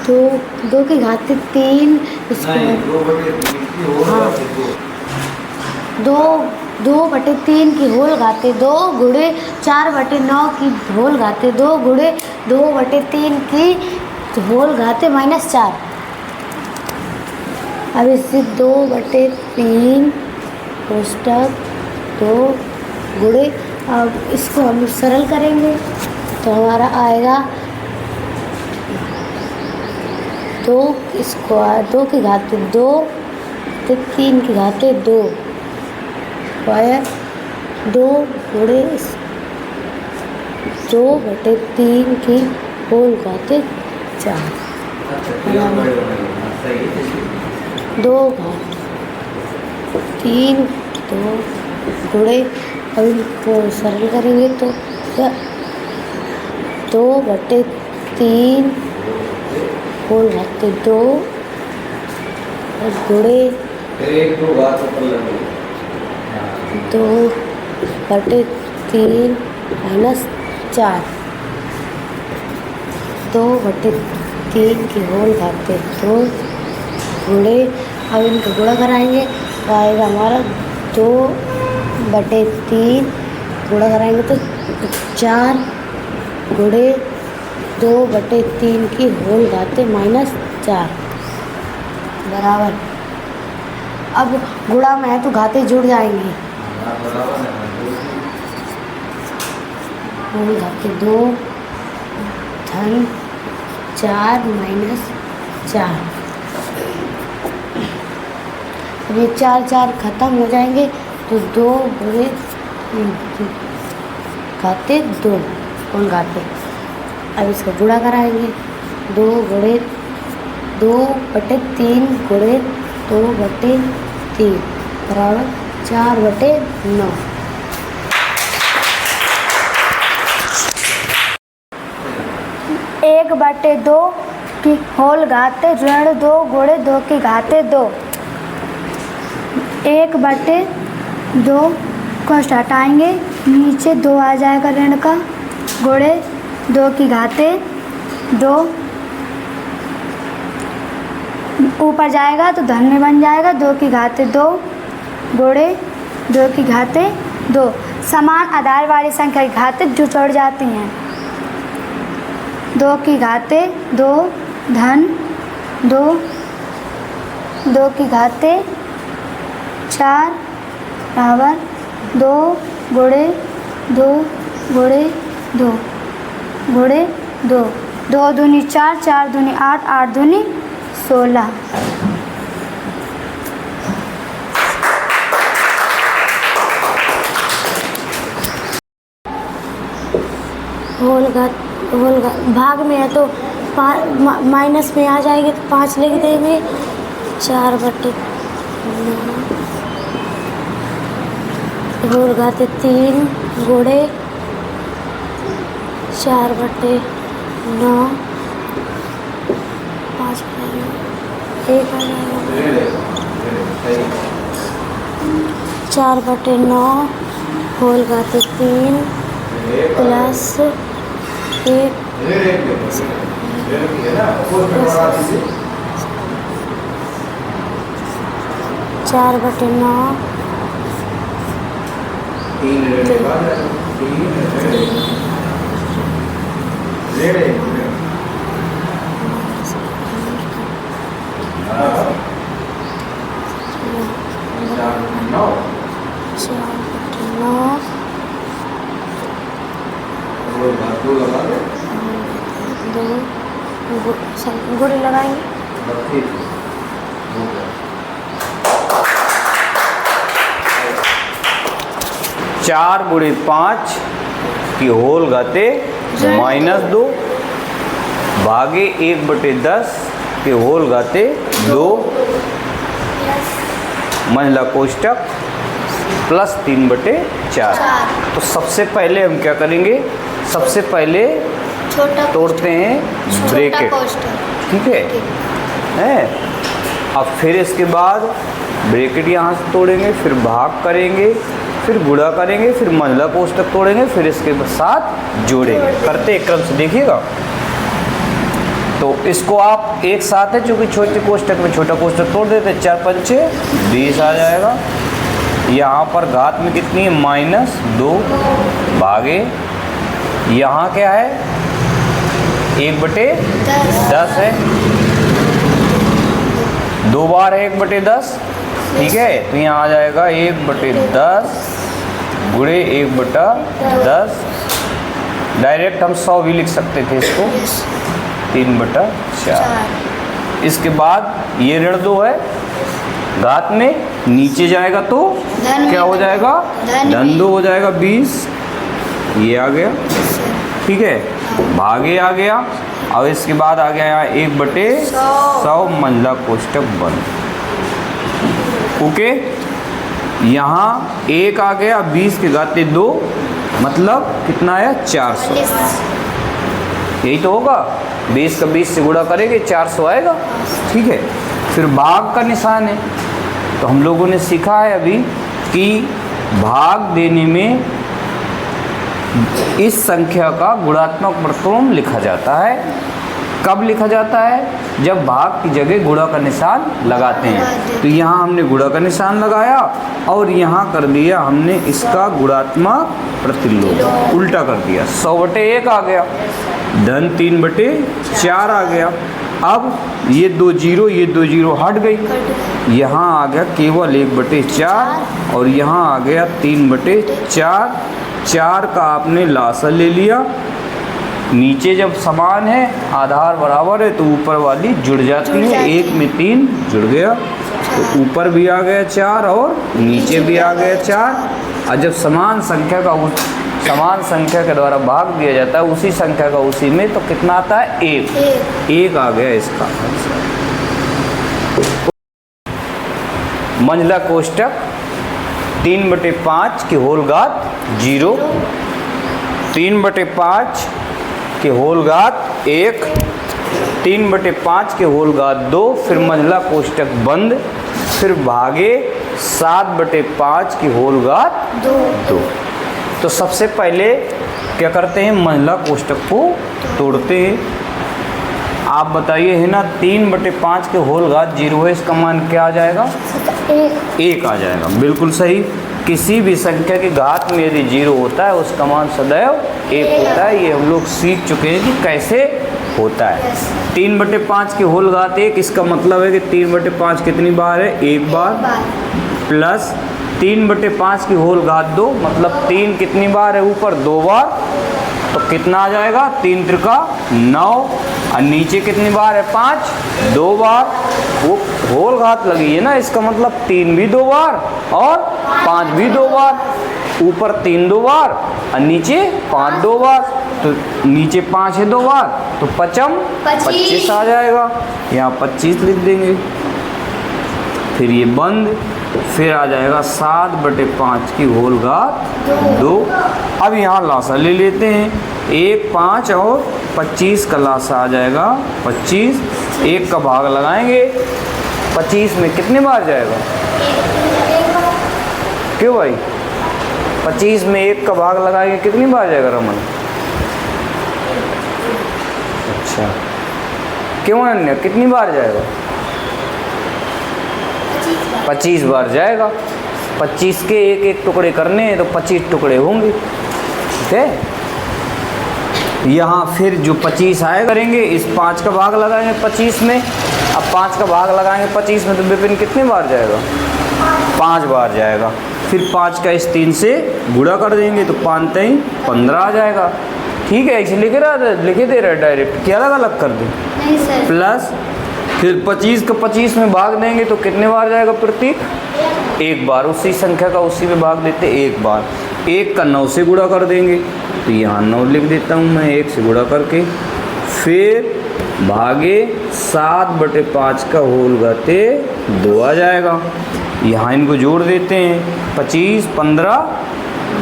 दो की घात 3 नहीं, 2/3 की होल घाते 2। 2/3 की होल घाते 2 गुणे 4/9 की होल घाते 2 गुणे 2/3 की होल घाते -4। अब इससे 2/3 कोष्टक 2 गुणे, अब इसको हम सरल करेंगे तो हमारा आएगा 2 स्क्वायर 2 की घात 2 तो 3 की घात 2 स्क्वायर 2 गुणे 2/3 की होल घात 4। 2 घात 3 2 गुणे, अब इनको सरल करेंगे तो 2/3 होल घात 2 गुणे 2/3 -4। 2/3 की होल घात 2 गुणे, अब इनको गुणा कराएंगे तो आएगा हमारा 2/3 गुणा कराएंगे तो 4 गुणे 2/3 की होल घात -4 बराबर। अब गुणा में है तो घाते जुड़ जाएंगे। होल घात 2 धन 4 -4। अब ये 4 खत्म हो जाएंगे तो 2 गुणे घाते 2 होल घाते। अब इसको गुणा कराएंगे 2 गुणे 2/3 गुणे 2/3 बराबर 4/9। एक बटे 2 की होल घात ऋण 2 गुणे 2 की घात 2। 1/2 को हटाएंगे, नीचे 2 आ जाएगा ऋण का, गुणे 2 की घात 2, ऊपर जाएगा तो धन में बन जाएगा 2 की घात 2 गुणे 2 की घात 2। समान आधार वाली संख्या की घात जो जुड़ जाती हैं। 2 की घात 2 धन 2 2 की घात 4 बराबर 2 गुणे 2 गुणे 2 गुणे 2। 2 दूनी 4 4 दूनी 8 8 दूनी 16। होल घात भाग में है तो माइनस में आ जाएगी तो 5 लिख देंगे। 4/9 होल घात 3 गुणे 4/9 5 1 आ जाएगा 4/9 होल घात 3 प्लस 1 4/9 गुणे लगाएंगे 4 गुणे 5 की होल घाते -2 भागे 1/10 की होल घाते 2 मंझला कोष्टक प्लस 3/4। तो सबसे पहले हम क्या करेंगे, सबसे पहले तोड़ते हैं ब्रैकेट, ठीक है। अब फिर इसके बाद ब्रैकेट यहाँ से तोड़ेंगे, फिर भाग करेंगे, फिर गुणा करेंगे, फिर मंझला कोष्टक तोड़ेंगे, फिर इसके साथ जोड़ेंगे। करते एक क्रम से देखिएगा। तो इसको आप एक साथ है, चूँकि छोटे कोष्टक में छोटा कोष्टक तोड़ देते, 4 पंचे 20 आ जाएगा। यहाँ पर घात में कितनी है, -2 भागे यहाँ क्या है, 1/10 है, 2 बार है 1/10, ठीक है। तो यहाँ आ जाएगा 1/10 गुणे 1/10। डायरेक्ट हम 100 भी लिख सकते थे इसको, 3/4। इसके बाद ये ऋण 2 है, घात में नीचे जाएगा तो क्या हो जाएगा, धन 2 हो जाएगा, 20 ये आ गया, ठीक है। भागे आ गया। अब इसके बाद आ गया यहाँ 1/100 मंझला कोष्टक बंद। ओके, यहाँ 1 आ गया, 20 के घाते 2 मतलब कितना आया, 400। यही तो होगा, 20 का 20 से गुणा करेंगे 400 आएगा, ठीक है। फिर भाग का निशान है, तो हम लोगों ने सीखा है अभी कि भाग देने में इस संख्या का गुणात्मक प्रतिलोम लिखा जाता है। कब लिखा जाता है, जब भाग की जगह गुणा का निशान लगाते हैं। तो यहाँ हमने गुणा का निशान लगाया और यहाँ कर दिया हमने इसका गुणात्मक प्रतिलोम, उल्टा कर दिया। 100/1 आ गया, धन 3/4 आ गया। अब ये 2 जीरो, ये 2 जीरो हट गई, यहाँ आ गया केवल 1/4 और यहाँ आ गया 3/4। 4 का आपने लासा ले लिया, नीचे जब समान है, आधार बराबर है, तो ऊपर वाली जुड़ जाती है, 1 में 3 जुड़ गया, तो ऊपर भी आ गया 4 और नीचे भी आ गया 4। और जब समान संख्या के द्वारा भाग दिया जाता है उसी संख्या का उसी में, तो कितना आता है, 1 आ गया इसका। मंझला कोष्टक 3/5 की होल घात 0, 3/5 के होल घात 1, 3/5 के होल घात 2, फिर मंझला कोष्टक बंद, फिर भागे 7/5 की होल घात 2। तो सबसे पहले क्या करते हैं, मंझला कोष्टक को तोड़ते हैं। आप बताइए, है ना, 3/5 के होल घात 0 है, इसका मान क्या आ जाएगा, 1 आ जाएगा। बिल्कुल सही। किसी भी संख्या की घात में यदि 0 होता है उसका मान सदैव 1 होता है। ये हम लोग सीख चुके हैं कि कैसे होता है। 3/5 की होल घात 1, इसका मतलब है कि 3/5 कितनी बार है, 1 बार, प्लस 3/5 की होल घात 2 मतलब 3 कितनी बार है, ऊपर 2 बार, तो कितना आ जाएगा, 3 त्रिका 9, और नीचे कितनी बार है, 5, 2 बार। वो होल घात लगी है ना, इसका मतलब 3 भी 2 बार और 5 भी 2 बार, ऊपर 3 2 बार और नीचे 5 2 बार, तो नीचे 5 है 2 बार, तो 25 आ जाएगा। यहाँ 25 लिख देंगे, फिर ये बंद, फिर आ जाएगा 7/5 की होल घात 2। अब यहाँ लासा ले लेते हैं, 1 5 और 25 का लासा आ जाएगा 25। 1 का भाग लगाएंगे, 25 में कितनी बार जाएगा, क्यों भाई, 25 में 1 का भाग लगाएंगे कितनी बार जाएगा रमन, अच्छा क्यों अनन्या, कितनी बार जाएगा, 25 बार जाएगा। 25 के 1 टुकड़े करने हैं तो 25 टुकड़े होंगे, ठीक है। यहाँ फिर जो 25 आए करेंगे, इस 5 का भाग लगाएंगे 25 में, अब 5 का भाग लगाएंगे 25 में, तो विपिन कितनी बार जाएगा, 5 बार जाएगा। फिर 5 का इस 3 से गुणा कर देंगे तो 5 3 15 आ जाएगा, ठीक है। ऐसे लिखे दे रहा है डायरेक्ट, क्या अलग अलग कर दें, प्लस फिर 25 का 25 में भाग देंगे तो कितने बार जाएगा प्रतीक, 1 बार। उसी संख्या का उसी में भाग देते 1 बार। 1 का 9 से गुणा कर देंगे, तो यहाँ 9 लिख देता हूँ मैं, 1 से गुणा करके, फिर भागे 7/5 का होल घाते 2 आ जाएगा। यहाँ इनको जोड़ देते हैं, 25 15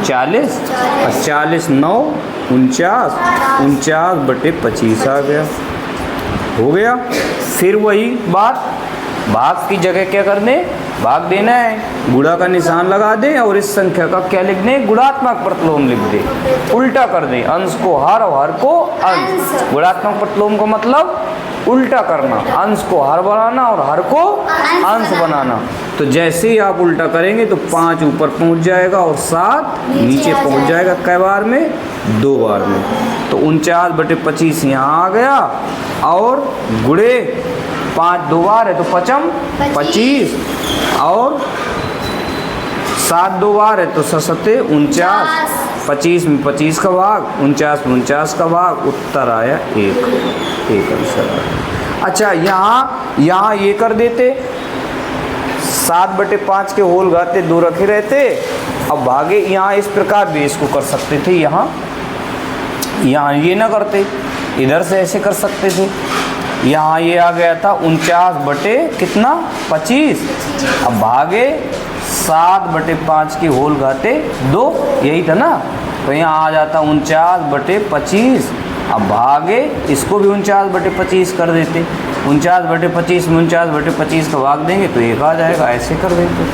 40 और 40 9 49, 49/25 आ गया, हो गया। फिर वही बात, भाग की जगह क्या करने, भाग देना है, गुणा का निशान लगा दें और इस संख्या का क्या लिख दें, गुणात्मक प्रतिलोम लिख दें, उल्टा कर दें, अंश को हर और हर को अंश। गुणात्मक प्रतिलोम का मतलब उल्टा करना, अंश को हर बनाना और हर को अंश बनाना। तो जैसे ही आप उल्टा करेंगे तो 5 ऊपर पहुंच जाएगा और 7 नीचे पहुंच जाएगा। कै बार में? 2 बार में। तो 49/25 यहाँ आ गया और गुणे 5 2 बार है तो 5 25 और 7 2 बार है तो 7 49, 25 में 25 का भाग, 49 में 49 का भाग, उत्तर आया 1 आंसर आया। अच्छा यहाँ ये कर देते, 7/5 के होल घाते 2 रखे रहते। अब भागे यहाँ इस प्रकार भी इसको कर सकते थे, यहाँ ये ना करते, इधर से ऐसे कर सकते थे। यहाँ ये आ गया था 49/25। अब भागे 7/5 की होल घाते 2, यही था ना। तो यहाँ आ जाता 49/25। अब भागे इसको भी 49/25 कर देते। 49/25 में 49/25 का भाग देंगे तो 1 आ जाएगा, ऐसे कर देते।